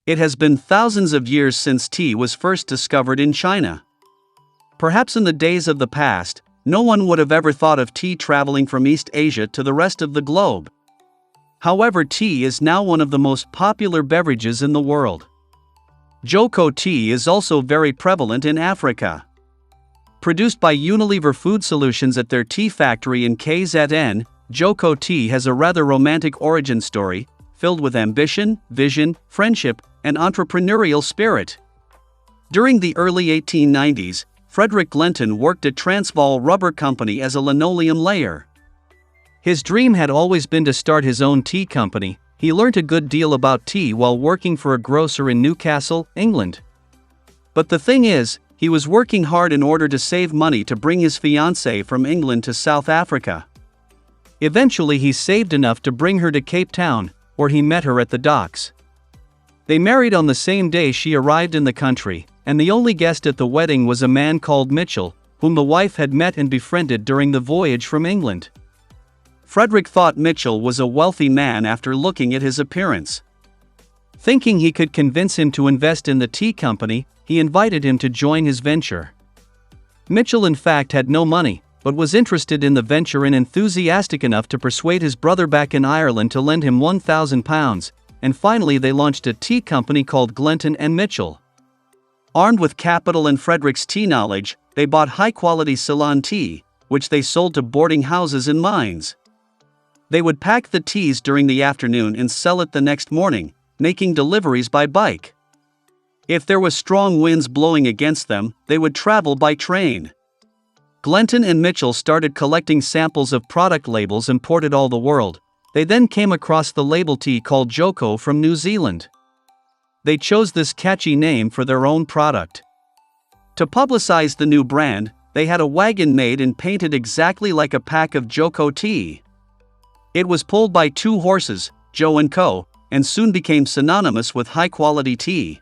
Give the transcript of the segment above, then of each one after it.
It has been thousands of years since tea was first discovered in China. Perhaps in the days of the past, no one would have ever thought of tea traveling from East Asia to the rest of the globe. However, tea is now one of the most popular beverages in the world. Joko tea is also very prevalent in Africa. Produced by Unilever Food Solutions at their tea factory in KZN, Joko tea has a rather romantic origin story, filled with ambition, vision, friendship, and entrepreneurial spirit. During the early 1890s, Frederick Glenton worked at Transvaal Rubber Company as a linoleum layer. His dream had always been to start his own tea company. He learnt a good deal about tea while working for a grocer in Newcastle, England. But the thing is, he was working hard in order to save money to bring his fiancée from England to South Africa. Eventually he saved enough to bring her to Cape Town, where he met her at the docks. They married on the same day she arrived in the country, and the only guest at the wedding was a man called Mitchell, whom the wife had met and befriended during the voyage from England. Frederick thought Mitchell was a wealthy man after looking at his appearance. Thinking he could convince him to invest in the tea company, he invited him to join his venture. Mitchell in fact had no money, but was interested in the venture and enthusiastic enough to persuade his brother back in Ireland to lend him £1,000, and finally they launched a tea company called Glenton and Mitchell. Armed with capital and Frederick's tea knowledge, they bought high-quality Ceylon tea, which they sold to boarding houses and mines. They would pack the teas during the afternoon and sell it the next morning, making deliveries by bike. If there was strong winds blowing against them, they would travel by train. Glenton and Mitchell started collecting samples of product labels imported all the world. They then came across the label tea called Joko from New Zealand. They chose this catchy name for their own product. To publicize the new brand, they had a wagon made and painted exactly like a pack of Joko tea. It was pulled by 2 horses, Joe and Co., and soon became synonymous with high-quality tea.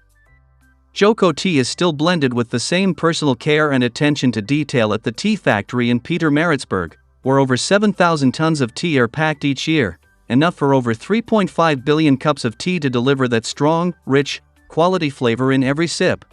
Joko tea is still blended with the same personal care and attention to detail at the tea factory in Pietermaritzburg, where over 7,000 tons of tea are packed each year, enough for over 3.5 billion cups of tea to deliver that strong, rich, quality flavor in every sip.